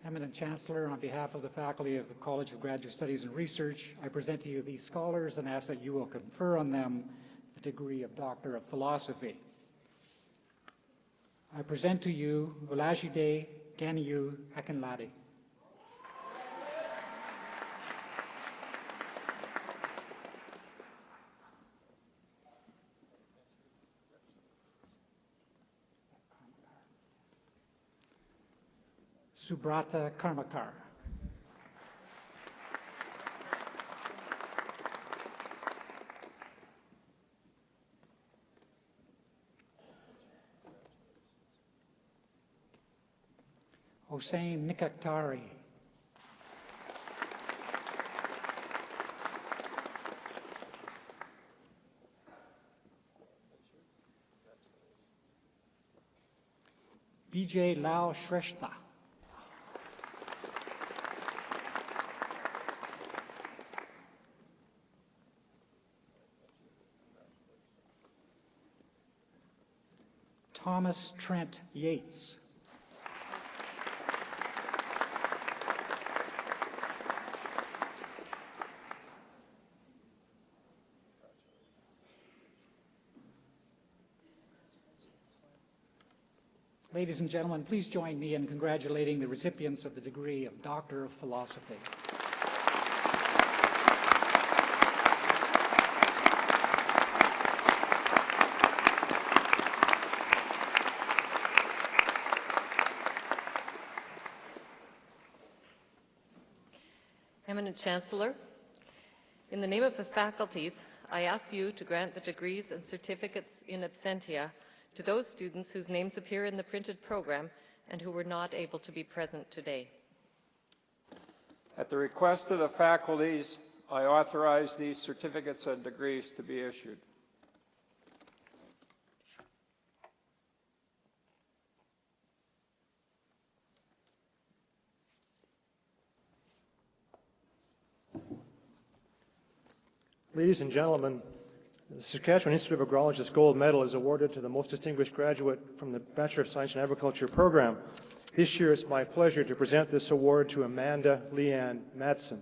Eminent Chancellor, on behalf of the faculty of the College of Graduate Studies and Research, I present to you these scholars and ask that you will confer on them the degree of Doctor of Philosophy. I present to you Olajide Ganiyu Akinlade. Subrata Karmakar. Hossein Nikaktari. BJ Lao Shrestha. Thomas Trent Yates. Ladies and gentlemen, please join me in congratulating the recipients of the degree of Doctor of Philosophy. Eminent Chancellor, in the name of the faculties, I ask you to grant the degrees and certificates in absentia to those students whose names appear in the printed program and who were not able to be present today. At the request of the faculties, I authorize these certificates and degrees to be issued. Ladies and gentlemen, the Saskatchewan Institute of Agrologists Gold Medal is awarded to the most distinguished graduate from the Bachelor of Science in Agriculture program. This year it's my pleasure to present this award to Amanda Leanne Madsen.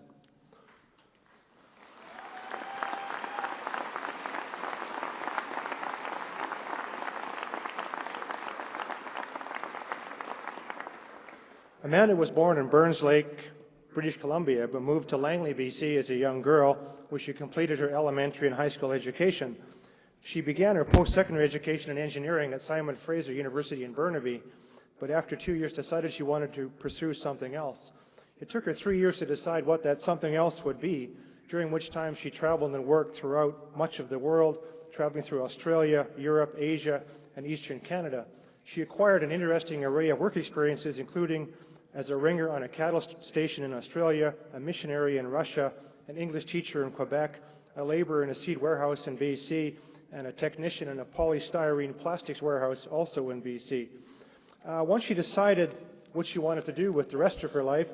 Amanda was born in Burns Lake, British Columbia, but moved to Langley, BC as a young girl, where she completed her elementary and high school education. She began her post-secondary education in engineering at Simon Fraser University in Burnaby, but after 2 years decided she wanted to pursue something else. It took her 3 years to decide what that something else would be, during which time she traveled and worked throughout much of the world, traveling through Australia, Europe, Asia, and Eastern Canada. She acquired an interesting array of work experiences, including as a ringer on a cattle station in Australia, a missionary in Russia, an English teacher in Quebec, a laborer in a seed warehouse in BC, and a technician in a polystyrene plastics warehouse also in BC. Once she decided what she wanted to do with the rest of her life,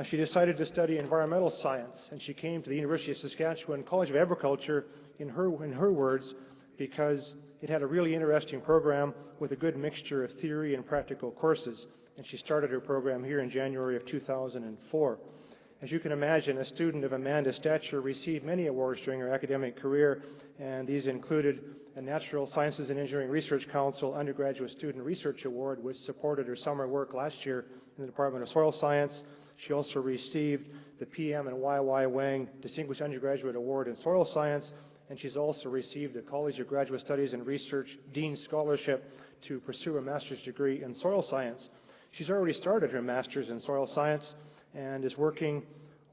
she decided to study environmental science, and she came to the University of Saskatchewan College of Agriculture, in her words, because it had a really interesting program with a good mixture of theory and practical courses. And she started her program here in January of 2004. As you can imagine, a student of Amanda's stature received many awards during her academic career, and these included a Natural Sciences and Engineering Research Council Undergraduate Student Research Award, which supported her summer work last year in the Department of Soil Science. She also received the PM and YY Wang Distinguished Undergraduate Award in Soil Science, and she's also received the College of Graduate Studies and Research Dean Scholarship to pursue a master's degree in soil science. She's already started her master's in soil science and is working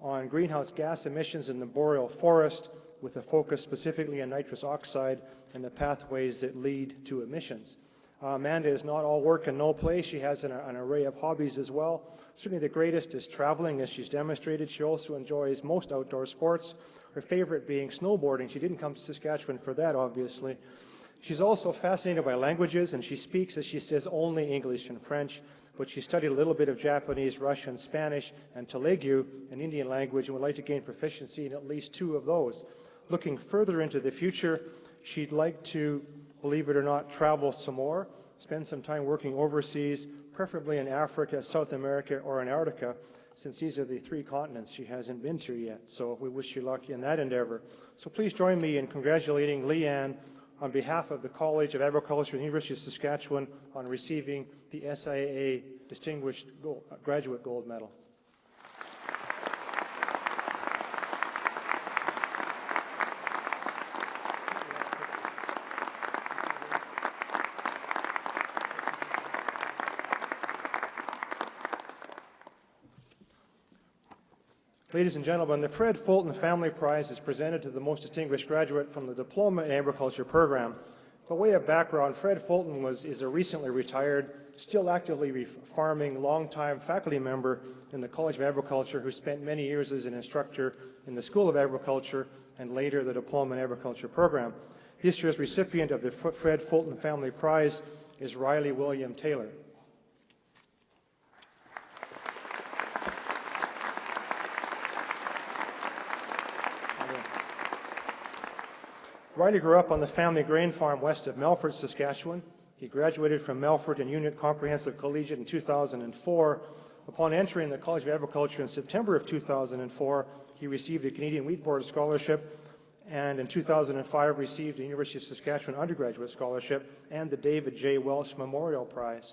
on greenhouse gas emissions in the boreal forest with a focus specifically on nitrous oxide and the pathways that lead to emissions. Amanda is not all work and no play. She has an array of hobbies as well. Certainly the greatest is traveling, as she's demonstrated. She also enjoys most outdoor sports, her favorite being snowboarding. She didn't come to Saskatchewan for that, obviously. She's also fascinated by languages, and she speaks, as she says, only English and French, but she studied a little bit of Japanese, Russian, Spanish, and Telugu, an Indian language, and would like to gain proficiency in at least 2 of those. Looking further into the future, she'd like to, believe it or not, travel some more. spend some time working overseas, preferably in Africa, South America, or Antarctica, since these are the 3 continents she hasn't been to yet. So we wish you luck in that endeavor. So please join me in congratulating Leanne on behalf of the College of Agriculture and the University of Saskatchewan on receiving the SIAA Distinguished Graduate Gold Medal. Ladies and gentlemen, the Fred Fulton Family Prize is presented to the most distinguished graduate from the Diploma in Agriculture program. By way of background, Fred Fulton is a recently retired, still actively farming, longtime faculty member in the College of Agriculture who spent many years as an instructor in the School of Agriculture and later the Diploma in Agriculture program. This year's recipient of the Fred Fulton Family Prize is Riley William Taylor. Riley grew up on the family grain farm west of Melfort, Saskatchewan. He graduated from Melfort and Unit Comprehensive Collegiate in 2004. Upon entering the College of Agriculture in September of 2004, he received a Canadian Wheat Board Scholarship, and in 2005 received the University of Saskatchewan Undergraduate Scholarship and the David J. Welsh Memorial Prize.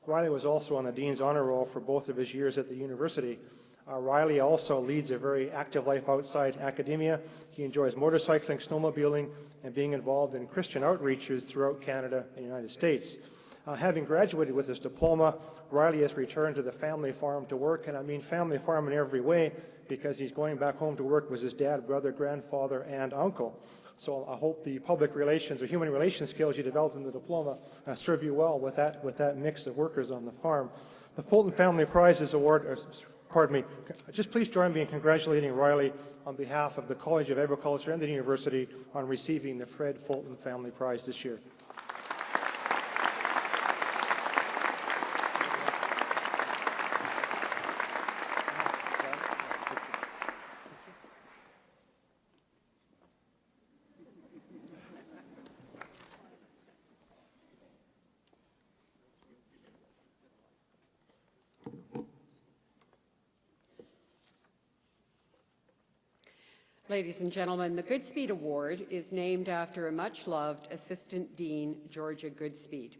Riley was also on the Dean's Honor Roll for both of his years at the university. Riley also leads a very active life outside academia. He enjoys motorcycling, snowmobiling, and being involved in Christian outreaches throughout Canada and the United States. Having graduated with his diploma, Riley has returned to the family farm to work, and I mean family farm in every way, because he's going back home to work with his dad, brother, grandfather, and uncle. So I hope the public relations or human relations skills you developed in the diploma serve you well with that mix of workers on the farm. The Fulton Family Prizes award. Just please join me in congratulating Riley on behalf of the College of Agriculture and the University on receiving the Fred Fulton Family Prize this year. Ladies and gentlemen, the Goodspeed Award is named after a much-loved Assistant Dean, Georgia Goodspeed.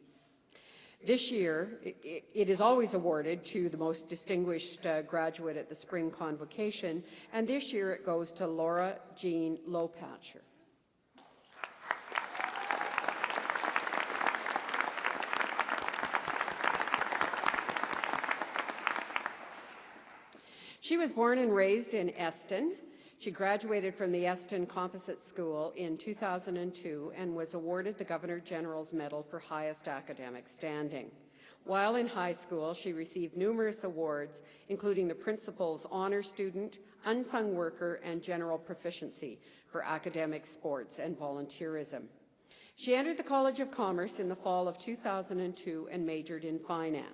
This year, it is always awarded to the most distinguished graduate at the Spring Convocation, and this year it goes to Laura Jean Lopatcher. She was born and raised in Eston. She graduated from the Eston Composite School in 2002 and was awarded the Governor-General's Medal for highest academic standing. While in high school, she received numerous awards, including the Principal's Honor Student, Unsung Worker, and General Proficiency for academic, sports, and volunteerism. She entered the College of Commerce in the fall of 2002 and majored in finance.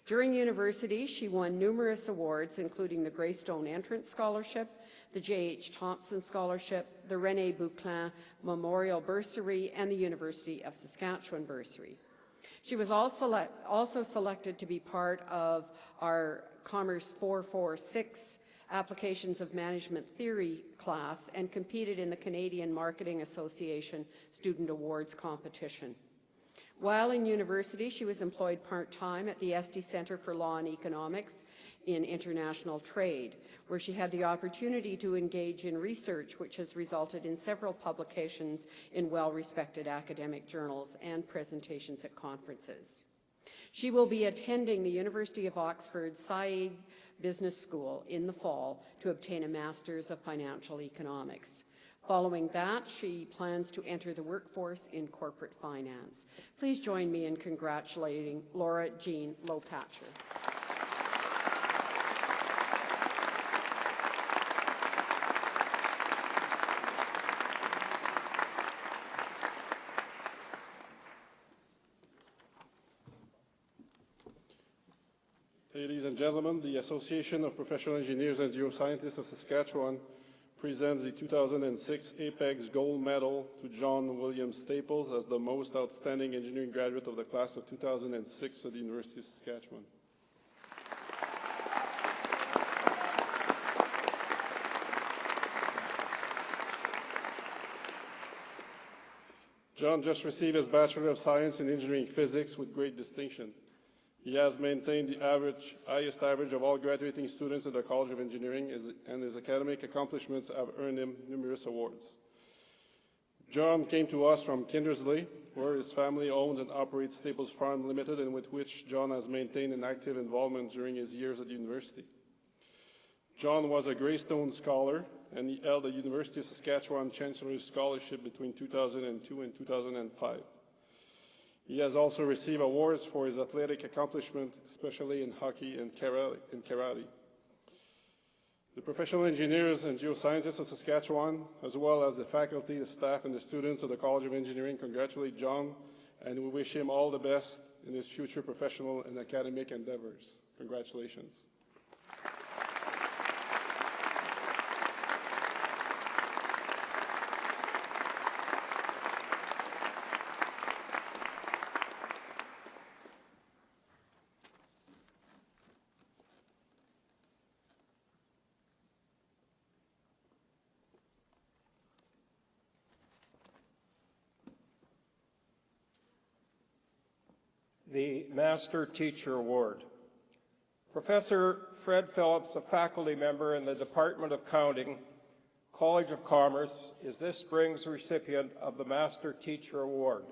During university, she won numerous awards, including the Greystone Entrance Scholarship, the J.H. Thompson Scholarship, the René Bouclin Memorial Bursary, and the University of Saskatchewan Bursary. She was also selected to be part of our Commerce 446 Applications of Management Theory class and competed in the Canadian Marketing Association Student Awards competition. While in university, she was employed part-time at the Esty Centre for Law and Economics in International Trade, where she had the opportunity to engage in research, which has resulted in several publications in well-respected academic journals and presentations at conferences. She will be attending the University of Oxford Saïd Business School in the fall to obtain a Master's of Financial Economics. Following that, she plans to enter the workforce in corporate finance. Please join me in congratulating Laura Jean Lopatcher. Ladies and gentlemen, the Association of Professional Engineers and Geoscientists of Saskatchewan presents the 2006 Apex Gold Medal to John William Staples as the most outstanding engineering graduate of the class of 2006 at the University of Saskatchewan. John just received his Bachelor of Science in Engineering Physics with great distinction. He has maintained the highest average of all graduating students at the College of Engineering, and his academic accomplishments have earned him numerous awards. John came to us from Kindersley, where his family owns and operates Staples Farm Limited, and with which John has maintained an active involvement during his years at the university. John was a Greystone Scholar, and he held the University of Saskatchewan Chancellor's Scholarship between 2002 and 2005. He has also received awards for his athletic accomplishment, especially in hockey and karate. The professional engineers and geoscientists of Saskatchewan, as well as the faculty, the staff, and the students of the College of Engineering, congratulate John, and we wish him all the best in his future professional and academic endeavors. Congratulations. The Master Teacher Award. Professor Fred Phillips, a faculty member in the Department of Accounting, College of Commerce, is this spring's recipient of the Master Teacher Award.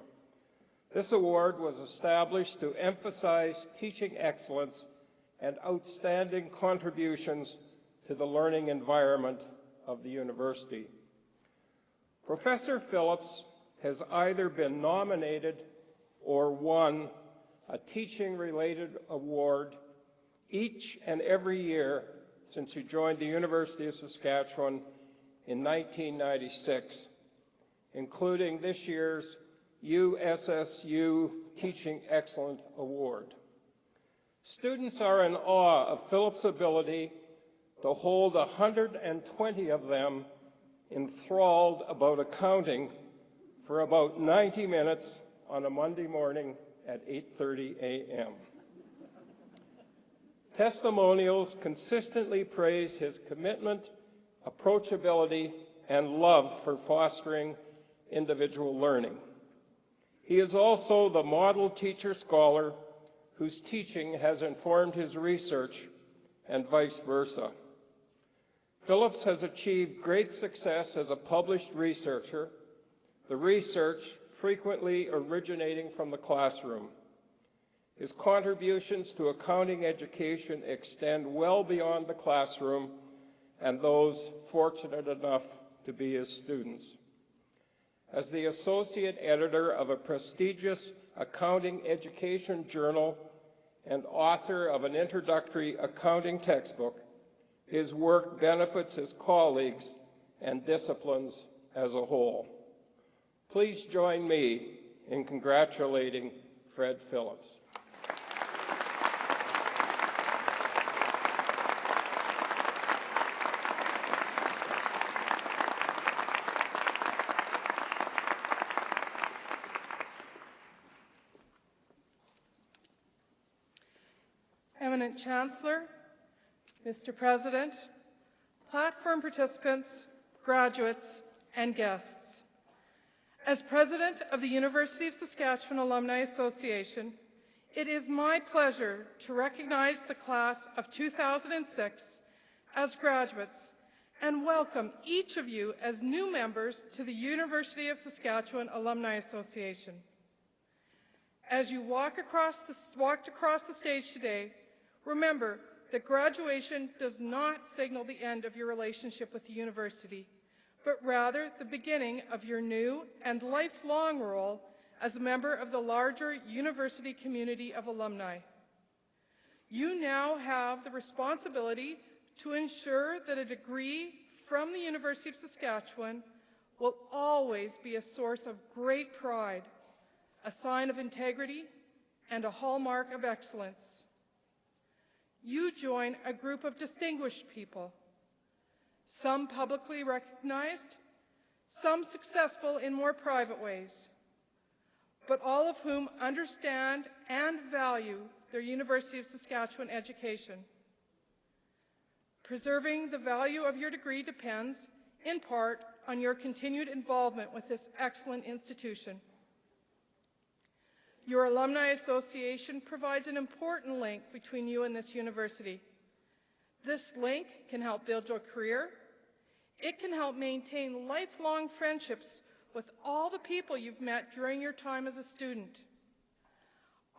This award was established to emphasize teaching excellence and outstanding contributions to the learning environment of the university. Professor Phillips has either been nominated or won a teaching-related award each and every year since he joined the University of Saskatchewan in 1996, including this year's USSU Teaching Excellence Award. Students are in awe of Phillips' ability to hold 120 of them enthralled about accounting for about 90 minutes on a Monday morning at 8:30 a.m. Testimonials consistently praise his commitment, approachability, and love for fostering individual learning. He is also the model teacher scholar whose teaching has informed his research and vice versa. Phillips has achieved great success as a published researcher, the research frequently originating from the classroom. His contributions to accounting education extend well beyond the classroom and those fortunate enough to be his students. As the associate editor of a prestigious accounting education journal and author of an introductory accounting textbook, his work benefits his colleagues and disciplines as a whole. Please join me in congratulating Fred Phillips. Eminent Chancellor, Mr. President, platform participants, graduates, and guests. As President of the University of Saskatchewan Alumni Association, it is my pleasure to recognize the class of 2006 as graduates and welcome each of you as new members to the University of Saskatchewan Alumni Association. As you walked across the stage today, remember that graduation does not signal the end of your relationship with the university, but rather the beginning of your new and lifelong role as a member of the larger university community of alumni. You now have the responsibility to ensure that a degree from the University of Saskatchewan will always be a source of great pride, a sign of integrity, and a hallmark of excellence. You join a group of distinguished people, some publicly recognized, some successful in more private ways, but all of whom understand and value their University of Saskatchewan education. Preserving the value of your degree depends, in part, on your continued involvement with this excellent institution. Your Alumni Association provides an important link between you and this university. This link can help build your career. It can help maintain lifelong friendships with all the people you've met during your time as a student.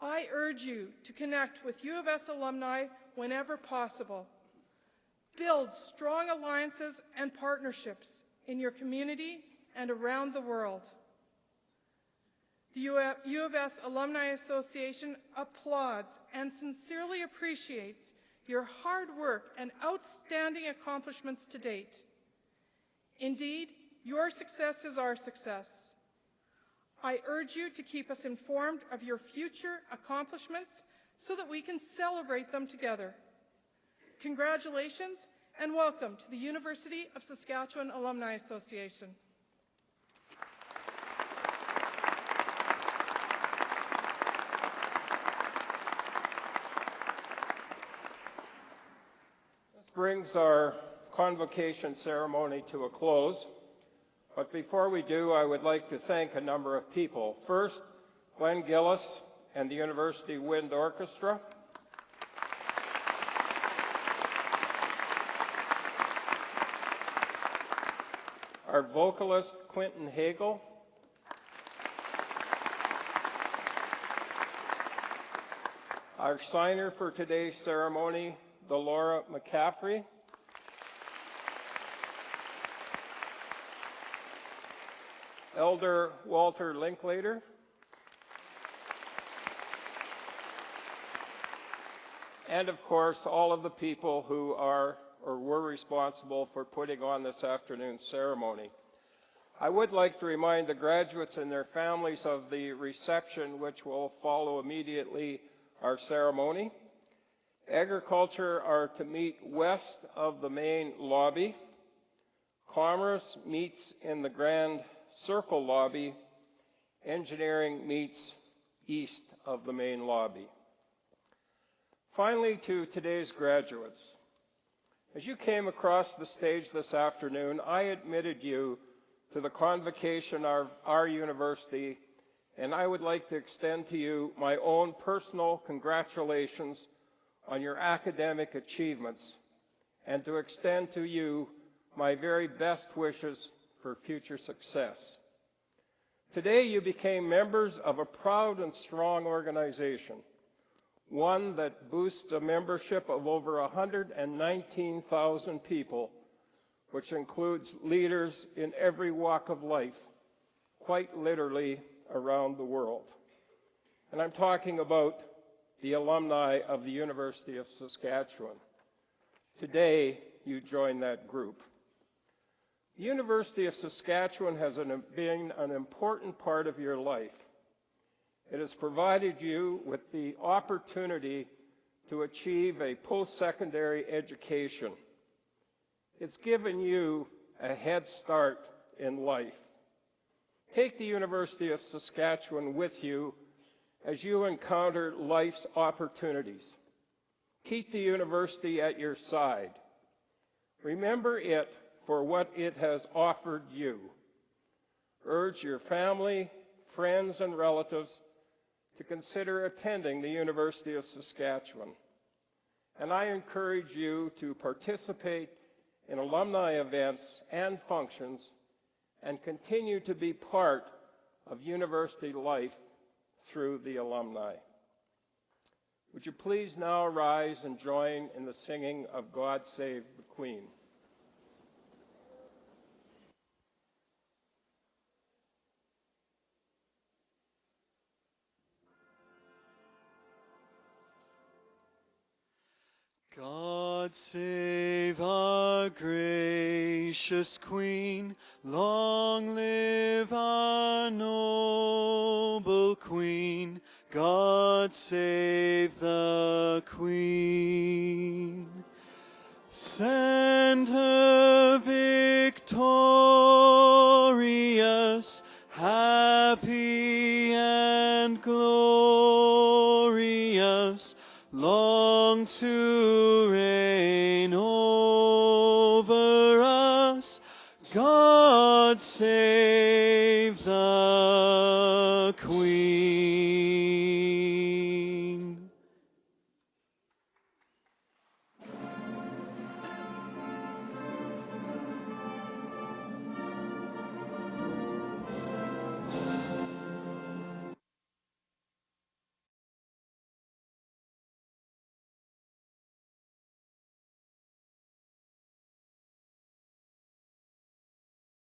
I urge you to connect with U of S alumni whenever possible. Build strong alliances and partnerships in your community and around the world. The U of S Alumni Association applauds and sincerely appreciates your hard work and outstanding accomplishments to date. Indeed, your success is our success. I urge you to keep us informed of your future accomplishments so that we can celebrate them together. Congratulations and welcome to the University of Saskatchewan Alumni Association. This brings our convocation ceremony to a close. But before we do, I would like to thank a number of people. First, Glenn Gillis and the University Wind Orchestra. Our vocalist, Quentin Hagel. Our signer for today's ceremony, Delora McCaffrey. Elder Walter Linklater. And of course, all of the people who are or were responsible for putting on this afternoon's ceremony. I would like to remind the graduates and their families of the reception which will follow immediately our ceremony. Agriculture are to meet west of the main lobby. Commerce meets in the Grand Circle lobby. Engineering meets east of the main lobby. Finally, to today's graduates. As you came across the stage this afternoon, I admitted you to the convocation of our university, and I would like to extend to you my own personal congratulations on your academic achievements, and to extend to you my very best wishes for future success. Today you became members of a proud and strong organization, one that boasts a membership of over 119,000 people, which includes leaders in every walk of life, quite literally around the world. And I'm talking about the alumni of the University of Saskatchewan. Today, you join that group. The University of Saskatchewan has been an important part of your life. It has provided you with the opportunity to achieve a post-secondary education. It's given you a head start in life. Take the University of Saskatchewan with you as you encounter life's opportunities. Keep the university at your side. Remember it for what it has offered you. Urge your family, friends, and relatives to consider attending the University of Saskatchewan. And I encourage you to participate in alumni events and functions and continue to be part of university life through the alumni. Would you please now rise and join in the singing of God Save the Queen? God save our gracious Queen, long live our noble Queen. God save the Queen. Send her long to reign over us. God save